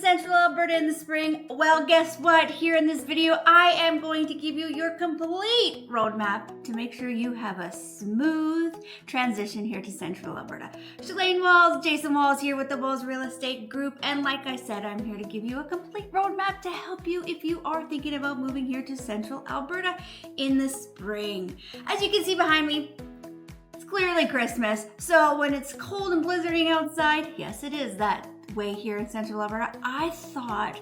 Central Alberta in the spring? Well, guess what? Here in this video, I am going to give you your complete roadmap to make sure you have a smooth transition here to Central Alberta. Shelaine Walz, Jason Walz here with the Walz Real Estate Group. And like I said, I'm here to give you a complete roadmap to help you if you are thinking about moving here to Central Alberta in the spring. As you can see behind me, it's clearly Christmas. So when it's cold and blizzarding outside, yes, it is that way here in Central Alberta. I thought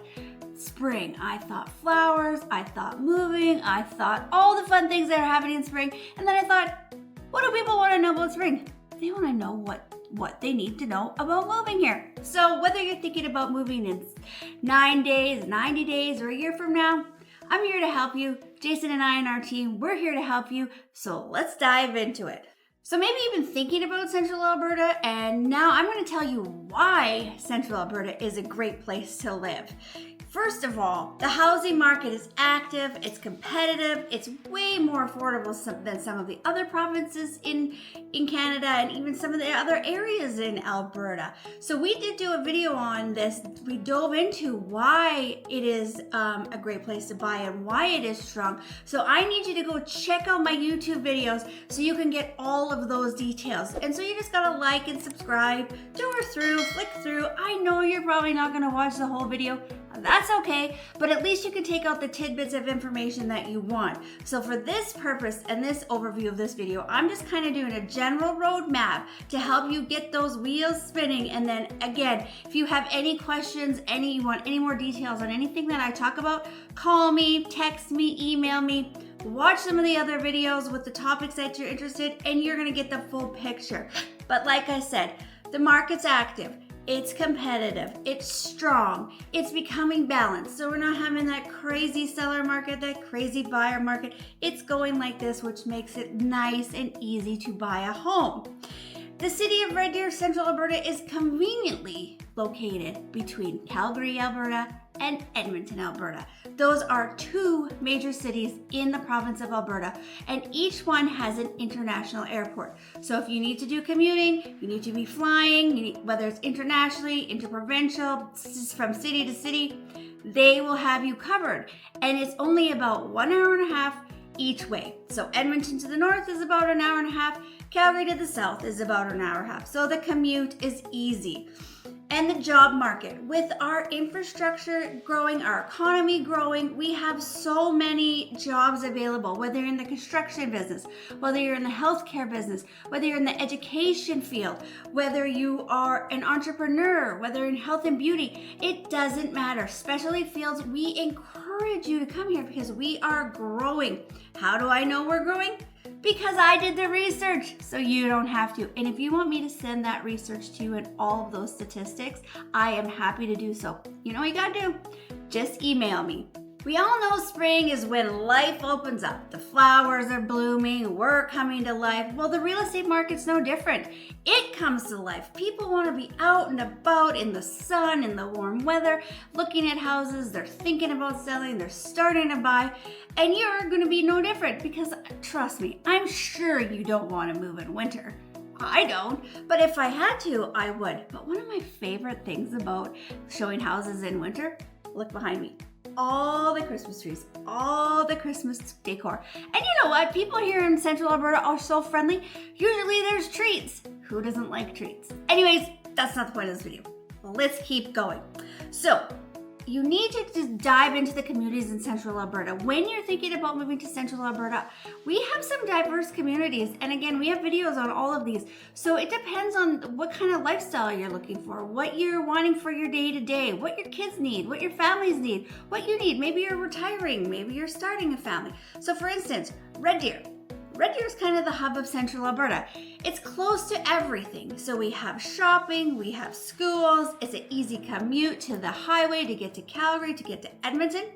spring, I thought flowers, I thought moving, I thought all the fun things that are happening in spring. And then I thought, what do people want to know about spring? They want to know what they need to know about moving here. So whether you're thinking about moving in 9 days, 90 days, or a year from now, I'm here to help you. Jason and I and our team, we're here to help you. So let's dive into it. So maybe you've been thinking about Central Alberta, and now I'm going to tell you why Central Alberta is a great place to live. First of all, the housing market is active, it's competitive, it's way more affordable than some of the other provinces in Canada and even some of the other areas in Alberta. So we did do a video on this. We dove into why it is a great place to buy and why it is strong. So I need you to go check out my YouTube videos so you can get all of those details. And so you just gotta like and subscribe, tour through, flick through. I know you're probably not gonna watch the whole video. That's okay, but at least you can take out the tidbits of information that you want. So for this purpose and this overview of this video, I'm just kind of doing a general roadmap to help you get those wheels spinning. And then again, if you have any questions, you want any more details on anything that I talk about, call me, text me, email me. Watch some of the other videos with the topics that you're interested in, and you're gonna get the full picture. But like I said, the market's active. It's competitive, it's strong, it's becoming balanced. So we're not having that crazy seller market, that crazy buyer market. It's going like this, which makes it nice and easy to buy a home. The city of Red Deer, Central Alberta is conveniently located between Calgary, Alberta and Edmonton, Alberta. Those are two major cities in the province of Alberta, and each one has an international airport. So if you need to do commuting, you need to be flying, whether it's internationally, interprovincial, from city to city, they will have you covered. And it's only about 1 hour and a half each way. So Edmonton to the north is about an hour and a half, Calgary to the south is about an hour and a half. So the commute is easy. And the job market, with our infrastructure growing, our economy growing, we have so many jobs available, whether you're in the construction business, whether you're in the healthcare business, whether you're in the education field, whether you are an entrepreneur, whether you're in health and beauty, it doesn't matter. Specialty fields, we encourage you to come here because we are growing. How do I know we're growing? Because I did the research, so you don't have to. And if you want me to send that research to you and all of those statistics, I am happy to do so. You know what you gotta do? Just email me. We all know spring is when life opens up. The flowers are blooming, we're coming to life. Well, the real estate market's no different. It comes to life. People want to be out and about in the sun, in the warm weather, looking at houses. They're thinking about selling, they're starting to buy. And you're going to be no different because trust me, I'm sure you don't want to move in winter. I don't, but if I had to, I would. But one of my favorite things about showing houses in winter, look behind me. All the Christmas trees, all the Christmas decor. And you know what? People here in Central Alberta are so friendly. Usually there's treats. Who doesn't like treats? Anyways, that's not the point of this video. Let's keep going. So, you need to just dive into the communities in Central Alberta. When you're thinking about moving to Central Alberta, we have some diverse communities. And again, we have videos on all of these. So it depends on what kind of lifestyle you're looking for, what you're wanting for your day-to-day, what your kids need, what your families need, what you need. Maybe you're retiring, maybe you're starting a family. So for instance, Red Deer. Red Deer is kind of the hub of Central Alberta. It's close to everything. So we have shopping, we have schools, it's an easy commute to the highway to get to Calgary, to get to Edmonton.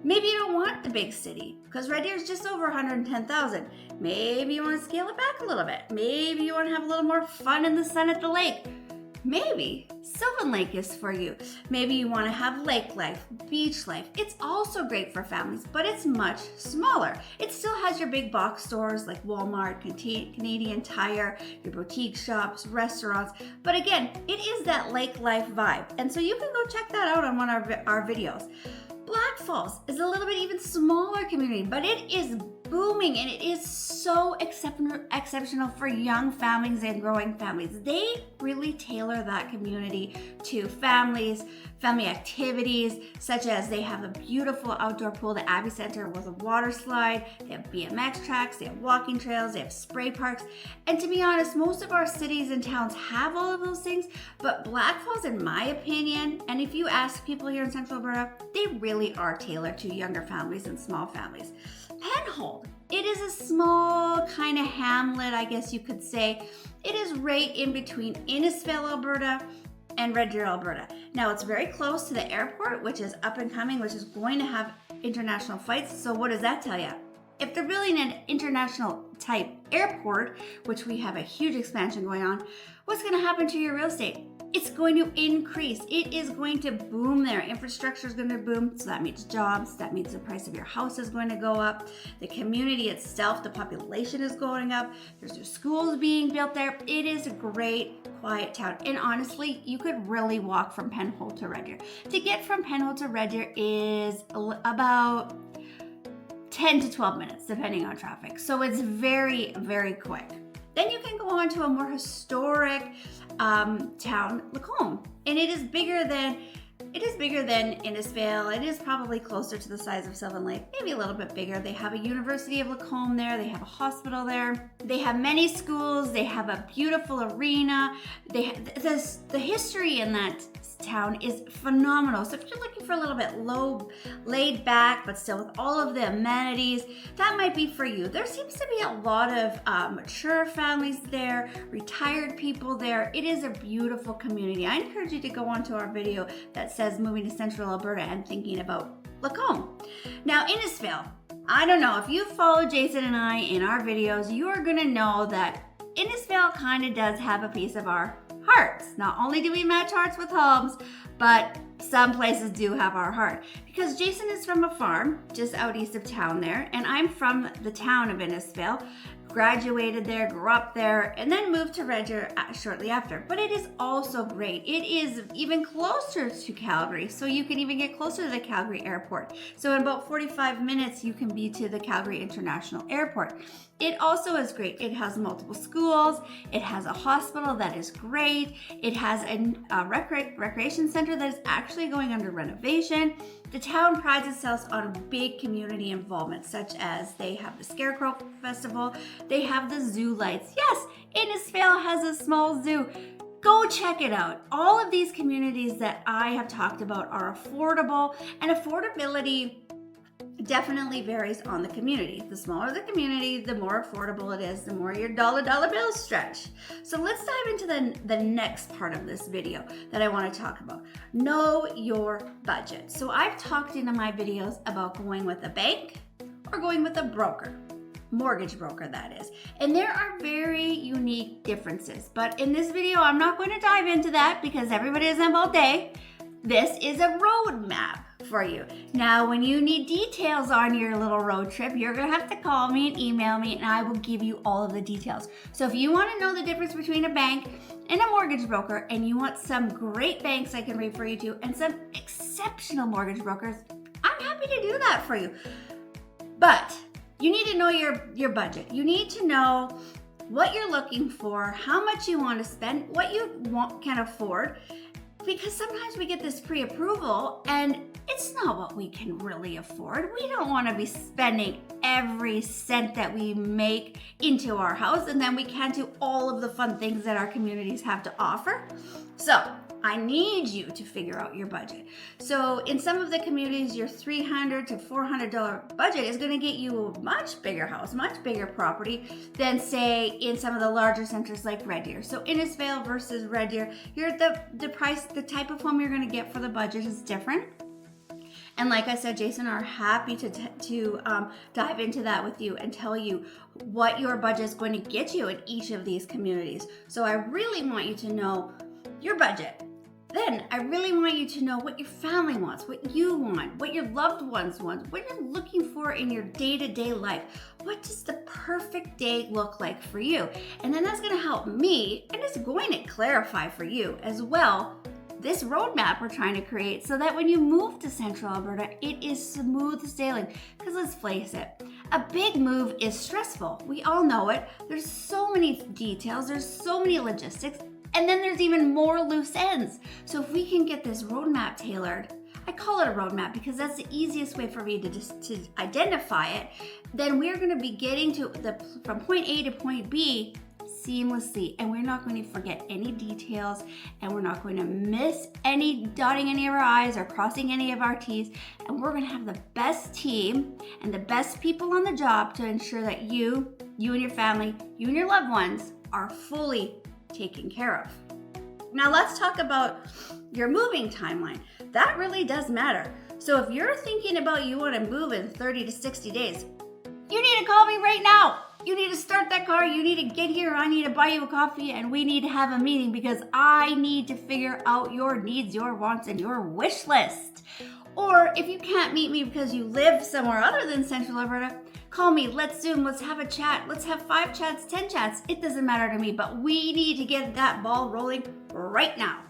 Maybe you don't want the big city because Red Deer is just over 110,000. Maybe you want to scale it back a little bit. Maybe you want to have a little more fun in the sun at the lake. Maybe Sylvan Lake is for you. Maybe you want to have lake life, beach life. It's also great for families, but it's much smaller. It still has your big box stores like Walmart, Canadian Tire, your boutique shops, restaurants. But again, it is that lake life vibe. And so you can go check that out on one of our videos. Blackfalds is a little bit even smaller community, but it is booming and it is so exceptional for young families and growing families. They really tailor that community to families, family activities, such as they have a beautiful outdoor pool, the Abbey Center with a water slide, they have BMX tracks, they have walking trails, they have spray parks. And to be honest, most of our cities and towns have all of those things, but Blackfalds, in my opinion, and if you ask people here in Central Alberta, they really are tailored to younger families and small families. Penhold, it is a small kind of hamlet, I guess you could say. It is right in between Innisfail, Alberta and Red Deer, Alberta. Now it's very close to the airport, which is up and coming, which is going to have international flights. So what does that tell you? If they're building an international type airport, which we have a huge expansion going on, what's going to happen to your real estate? It's going to increase. It is going to boom there. Infrastructure is going to boom. So that means jobs. That means the price of your house is going to go up. The community itself, the population is going up. There's new schools being built there. It is a great, quiet town. And honestly, you could really walk from Penhold to Red Deer. To get from Penhold to Red Deer is about 10 to 12 minutes, depending on traffic. So it's very, very quick. Then you can go on to a more historic town, Lacombe, and it is bigger than Innisfail. It is probably closer to the size of Sylvan Lake, maybe a little bit bigger. They have a University of Lacombe there. They have a hospital there. They have many schools. They have a beautiful arena. The history in that town is phenomenal. So if you're looking for a little bit laid back, but still with all of the amenities, that might be for you. There seems to be a lot of mature families there, retired people there. It is a beautiful community. I encourage you to go onto our video that says moving to Central Alberta and thinking about Lacombe. Now, Innisfail, I don't know, if you follow Jason and I in our videos, you are gonna know that Innisfail kind of does have a piece of our hearts. Not only do we match hearts with homes, but some places do have our heart. Because Jason is from a farm just out east of town there, and I'm from the town of Innisfail. Graduated there, grew up there, and then moved to Red Deer shortly after. But it is also great. It is even closer to Calgary, so you can even get closer to the Calgary airport. So in about 45 minutes, you can be to the Calgary International Airport. It also is great. It has multiple schools. It has a hospital that is great. It has a recreation center that is actually going under renovation. The town prides itself on big community involvement, such as they have the Scarecrow Festival, they have the zoo lights. Yes, Innisfail has a small zoo. Go check it out. All of these communities that I have talked about are affordable, and affordability definitely varies on the community. The smaller the community, the more affordable it is, the more your dollar bills stretch. So let's dive into the next part of this video that I want to talk about. Know your budget. So I've talked in my videos about going with a bank or going with a broker. Mortgage broker, that is. And there are very unique differences. But in this video, I'm not going to dive into that because everybody isn't all day. This is a roadmap for you. Now, when you need details on your little road trip, you're gonna have to call me and email me, and I will give you all of the details. So if you wanna know the difference between a bank and a mortgage broker, and you want some great banks I can refer you to, and some exceptional mortgage brokers, I'm happy to do that for you. But you need to know your budget. You need to know what you're looking for, how much you want to spend, what you can afford, because sometimes we get this pre-approval and it's not what we can really afford. We don't want to be spending every cent that we make into our house, and then we can't do all of the fun things that our communities have to offer. So I need you to figure out your budget. So in some of the communities, your $300 to $400 budget is going to get you a much bigger house, much bigger property than, say, in some of the larger centers like Red Deer. So Innisfail versus Red Deer, the price, the type of home you're going to get for the budget is different. And like I said, Jason are happy to dive into that with you and tell you what your budget is going to get you in each of these communities. So I really want you to know your budget. Then I really want you to know what your family wants, what you want, what your loved ones want, what you're looking for in your day-to-day life. What does the perfect day look like for you? And then that's gonna help me, and it's going to clarify for you as well this roadmap we're trying to create so that when you move to Central Alberta, it is smooth sailing. Because let's face it, a big move is stressful. We all know it. There's so many details, there's so many logistics, and then there's even more loose ends. So if we can get this roadmap tailored, I call it a roadmap because that's the easiest way for me to identify it, then we're gonna be getting to from point A to point B seamlessly, and we're not going to forget any details, and we're not going to miss any dotting any of our I's or crossing any of our T's, and we're going to have the best team and the best people on the job to ensure that you and your family, you and your loved ones are fully taken care of. Now let's talk about your moving timeline. That really does matter. So if you're thinking about you want to move in 30 to 60 days, you need to call me right now. You need to start that car, you need to get here, I need to buy you a coffee, and we need to have a meeting because I need to figure out your needs, your wants, and your wish list. Or if you can't meet me because you live somewhere other than Central Alberta, call me, let's Zoom, let's have a chat, let's have 5 chats, 10 chats. It doesn't matter to me, but we need to get that ball rolling right now.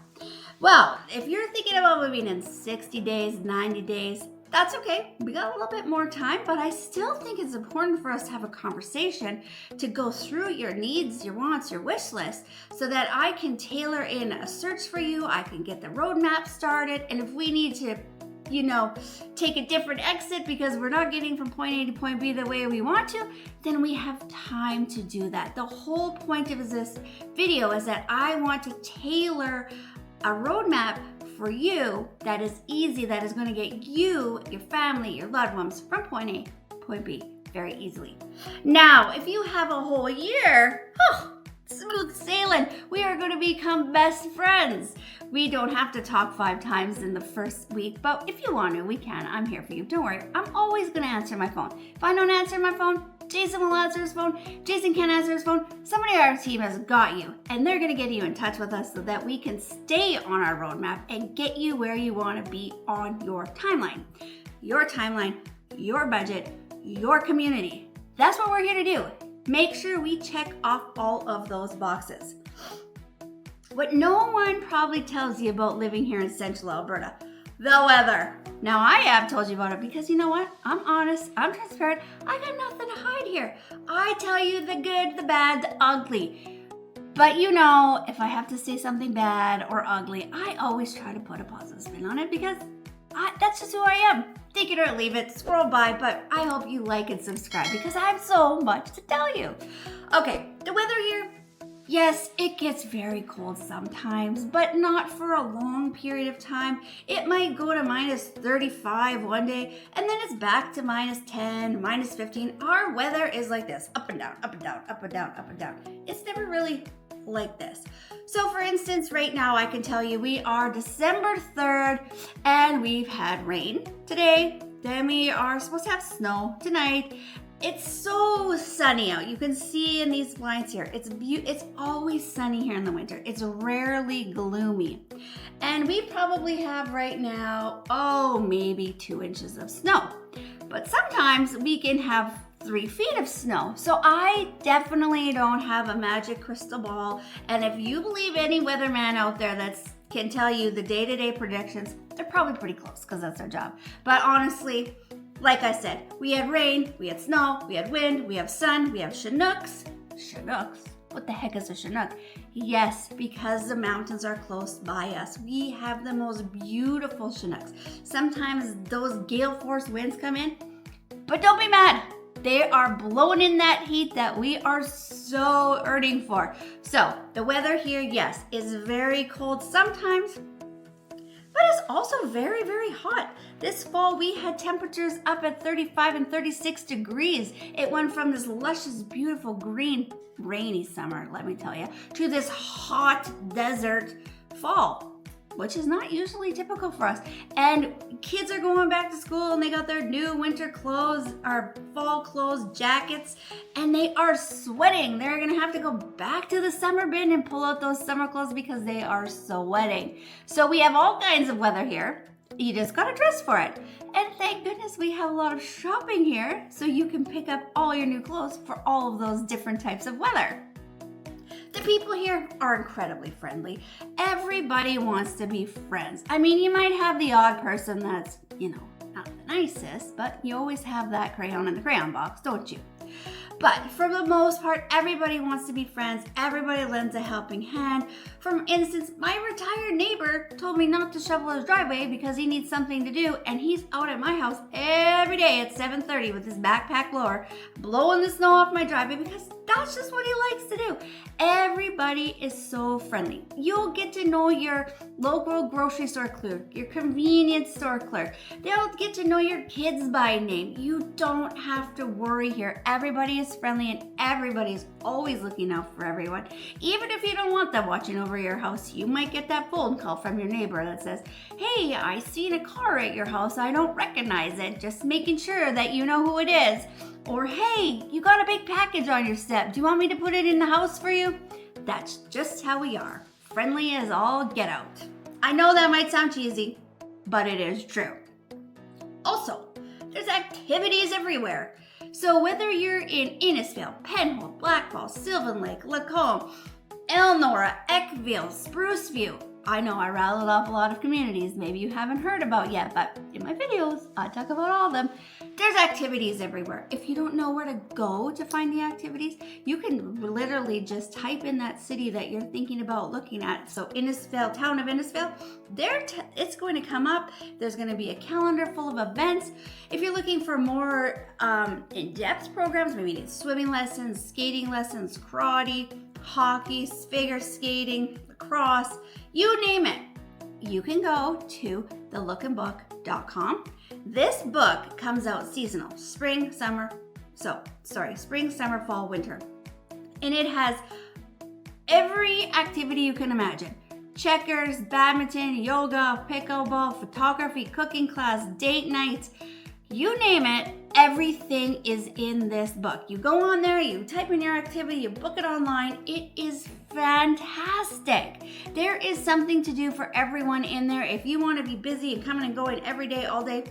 Well, if you're thinking about moving in 60 days, 90 days, that's okay. We got a little bit more time, but I still think it's important for us to have a conversation to go through your needs, your wants, your wish list so that I can tailor in a search for you. I can get the roadmap started. And if we need to, take a different exit because we're not getting from point A to point B the way we want to, then we have time to do that. The whole point of this video is that I want to tailor a roadmap for you that is easy, that is going to get you, your family, your loved ones from point A to point B very easily. Now, if you have a whole year, smooth sailing, we are going to become best friends. We don't have to talk 5 times in the first week, but if you want to, we can. I'm here for you. Don't worry. I'm always going to answer my phone. If I don't answer my phone, Jason will answer his phone. Jason can't answer his phone. Somebody on our team has got you, and they're going to get you in touch with us so that we can stay on our roadmap and get you where you want to be on your timeline. Your timeline, your budget, your community. That's what we're here to do. Make sure we check off all of those boxes. What no one probably tells you about living here in Central Alberta, the weather. Now I have told you about it because you know what? I'm honest, I'm transparent, I got nothing to hide here. I tell you the good, the bad, the ugly. But if I have to say something bad or ugly, I always try to put a positive spin on it because that's just who I am. Take it or leave it, scroll by, but I hope you like and subscribe because I have so much to tell you. Okay, the weather here. Yes, it gets very cold sometimes, but not for a long period of time. It might go to minus 35 one day, and then it's back to minus 10, minus 15. Our weather is like this, up and down, up and down, up and down, up and down. It's never really like this. So for instance, right now I can tell you we are December 3rd, and we've had rain today. Then we are supposed to have snow tonight. It's so sunny out. You can see in these lines here. It's always sunny here in the winter. It's rarely gloomy. And we probably have right now, maybe 2 inches of snow. But sometimes we can have 3 feet of snow. So I definitely don't have a magic crystal ball. And if you believe any weatherman out there that can tell you the day-to-day predictions, they're probably pretty close because that's their job. But honestly, like I said, we had rain, we had snow, we had wind, we have sun, we have Chinooks. Chinooks? What the heck is a Chinook? Yes, because the mountains are close by us. We have the most beautiful Chinooks. Sometimes those gale force winds come in, but don't be mad. They are blowing in that heat that we are so yearning for. So the weather here, yes, is very cold sometimes, but it's also very, very hot. This fall, we had temperatures up at 35 and 36 degrees. It went from this luscious, beautiful, green, rainy summer, let me tell you, to this hot desert fall. which is not usually typical for us. And kids are going back to school and they got their new winter clothes or fall clothes, jackets, and they are sweating. They're gonna have to go back to the summer bin and pull out those summer clothes because they are sweating. So we have all kinds of weather here. You just gotta dress for it. And thank goodness we have a lot of shopping here so you can pick up all your new clothes for all of those different types of weather. The people here are incredibly friendly. Everybody wants to be friends. I mean, you might have the odd person that's, not the nicest, but you always have that crayon in the crayon box, don't you? But for the most part, everybody wants to be friends. Everybody lends a helping hand. For instance, my retired neighbor told me not to shovel his driveway because he needs something to do, and he's out at my house every day at 7:30 with his backpack blower, blowing the snow off my driveway because that's just what he likes to do. Everybody is so friendly. You'll get to know your local grocery store clerk, your convenience store clerk. They'll get to know your kids by name. You don't have to worry here. Everybody is friendly and everybody is always looking out for everyone. Even if you don't want them watching over your house, you might get that phone call from your neighbor that says, "Hey, I seen a car at your house. I don't recognize it. Just making sure that you know who it is." Or, "Hey, you got a big package on your step. Do you want me to put it in the house for you?" That's just how we are. Friendly as all get out. I know that might sound cheesy, but it is true. Also, there's activities everywhere. So whether you're in Innisfail, Penhold, Blackfalds, Sylvan Lake, Lacombe, Elnora, Eckville, Spruceview, I know I rattled off a lot of communities maybe you haven't heard about yet, but in my videos, I talk about all of them. There's activities everywhere. If you don't know where to go to find the activities, you can literally just type in that city that you're thinking about looking at. So Innisfail, town of Innisfail, it's going to come up. There's going to be a calendar full of events. If you're looking for more in-depth programs, maybe you need swimming lessons, skating lessons, karate, hockey, figure skating, lacrosse, you name it. You can go to thelookandbook.com. This book comes out seasonal, spring, summer, fall, winter. And it has every activity you can imagine. Checkers, badminton, yoga, pickleball, photography, cooking class, date nights, you name it, everything is in this book. You go on there, you type in your activity, you book it online. It is fantastic. There is something to do for everyone in there. If you want to be busy and coming and going every day, all day,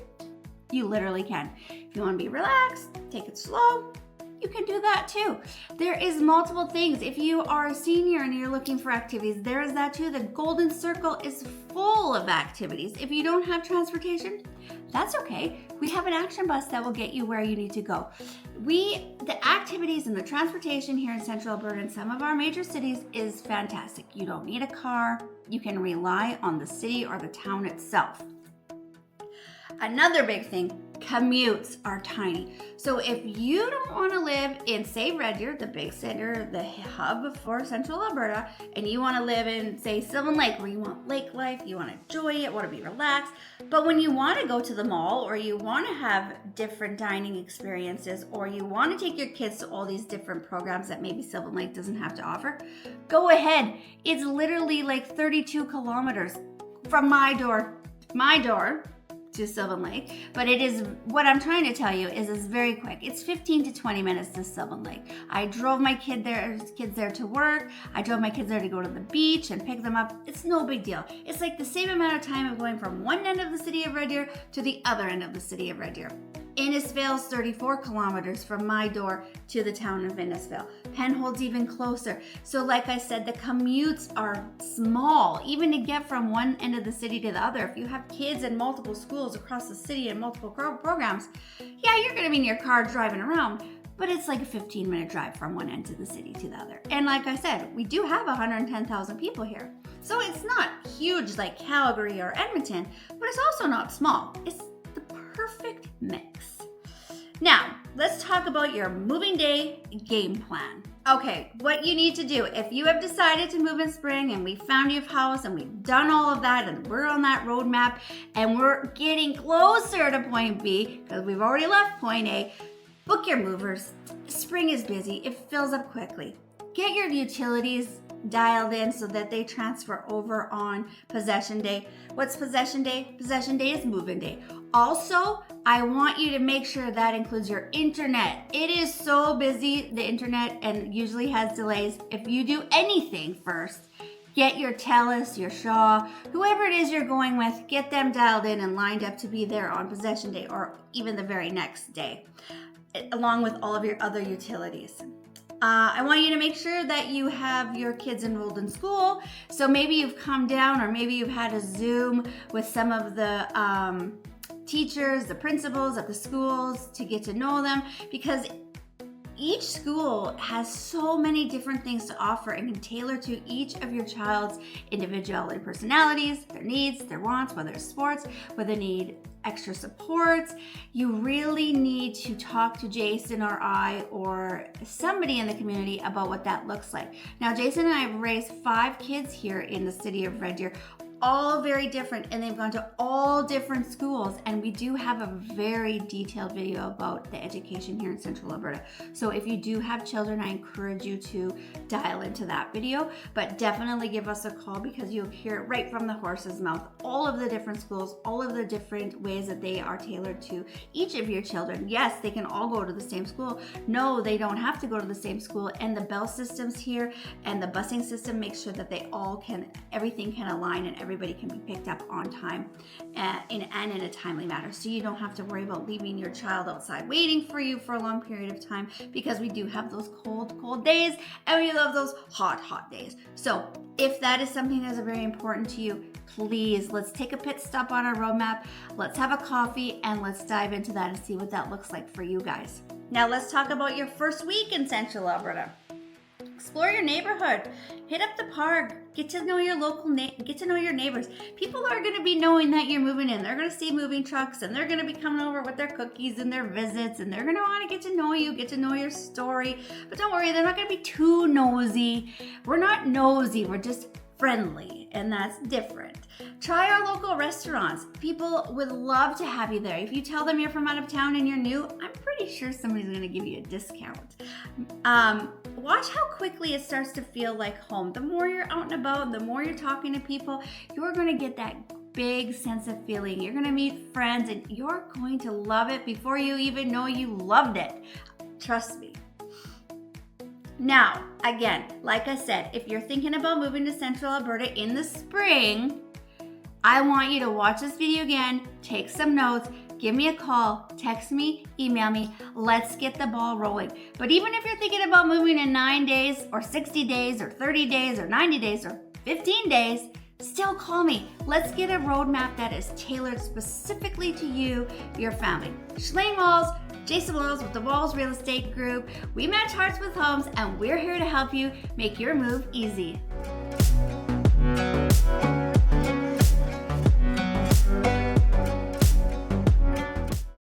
you literally can. If you want to be relaxed, take it slow, you can do that too. There is multiple things. If you are a senior and you're looking for activities, there is that too. The Golden Circle is full of activities. If you don't have transportation, that's okay. We have an action bus that will get you where you need to go. The activities and the transportation here in Central Alberta and some of our major cities is fantastic. You don't need a car. You can rely on the city or the town itself. Another big thing, commutes are tiny. So if you don't want to live in, say, Red Deer, the big center, the hub for Central Alberta, and you want to live in, say, Sylvan Lake, where you want lake life, you want to enjoy it, want to be relaxed, but when you want to go to the mall or you want to have different dining experiences or you want to take your kids to all these different programs that maybe Sylvan Lake doesn't have to offer, go ahead. It's literally like 32 kilometers from my door to Sylvan Lake, but it is, what I'm trying to tell you is it's very quick. It's 15 to 20 minutes to Sylvan Lake. I drove my kids there to work. I drove my kids there to go to the beach and pick them up. It's no big deal. It's like the same amount of time of going from one end of the city of Red Deer to the other end of the city of Red Deer. Innisfail is 34 kilometers from my door to the town of Innisfail. Penhold's even closer. So like I said, the commutes are small, even to get from one end of the city to the other. If you have kids in multiple schools across the city and multiple programs, yeah, you're gonna be in your car driving around, but it's like a 15-minute drive from one end of the city to the other. And like I said, we do have 110,000 people here. So it's not huge like Calgary or Edmonton, but it's also not small. It's the perfect mix. Now, let's talk about your moving day game plan. Okay, what you need to do, if you have decided to move in spring and we found your house and we've done all of that and we're on that roadmap and we're getting closer to point B because we've already left point A, book your movers. Spring is busy, it fills up quickly. Get your utilities dialed in so that they transfer over on possession day. What's possession day? Possession day is move-in day. Also, I want you to make sure that includes your internet. It is so busy, the internet, and usually has delays. If you do anything first, get your TELUS, your Shaw, whoever it is you're going with, get them dialed in and lined up to be there on possession day or even the very next day, along with all of your other utilities. I want you to make sure that you have your kids enrolled in school. So maybe you've come down, or maybe you've had a Zoom with some of the teachers, the principals at the schools to get to know them, because each school has so many different things to offer and can tailor to each of your child's individuality, personalities, their needs, their wants, whether it's sports, whether they need extra supports. You really need to talk to Jason or I or somebody in the community about what that looks like. Now, Jason and I have raised 5 kids here in the city of Red Deer, all very different, and they've gone to all different schools, and we do have a very detailed video about the education here in Central Alberta. So if you do have children, I encourage you to dial into that video, but definitely give us a call, because you'll hear it right from the horse's mouth, all of the different schools, all of the different ways that they are tailored to each of your children. Yes, they can all go to the same school. No, they don't have to go to the same school, and the bell systems here and the busing system make sure that they all can, everything can align and everybody can be picked up on time and in a timely manner. So you don't have to worry about leaving your child outside waiting for you for a long period of time, because we do have those cold days and we love those hot days. So if that is something that is very important to you, please, let's take a pit stop on our roadmap. Let's have a coffee and let's dive into that and see what that looks like for you guys. Now let's talk about your first week in Central Alberta. Explore your neighborhood, hit up the park, get to know your local, get to know your neighbors. People are going to be knowing that you're moving in. They're going to see moving trucks, and they're going to be coming over with their cookies and their visits, and they're going to want to get to know you, get to know your story. But don't worry, they're not going to be too nosy. We're not nosy, we're just friendly, and that's different. Try our local restaurants. People would love to have you there. If you tell them you're from out of town and you're new, I'm pretty sure somebody's going to give you a discount. Watch how quickly it starts to feel like home. The more you're out and about, the more you're talking to people, you're going to get that big sense of feeling. You're going to meet friends, and you're going to love it before you even know you loved it. Trust me. Now, again, like I said, if you're thinking about moving to Central Alberta in the spring, I want you to watch this video again, take some notes, give me a call, text me, email me. Let's get the ball rolling. But even if you're thinking about moving in 9 days or 60 days or 30 days or 90 days or 15 days, still call me. Let's get a roadmap that is tailored specifically to you, your family. Shelaine Walz, Jason Walz with the Walz Real Estate Group. We match hearts with homes, and we're here to help you make your move easy.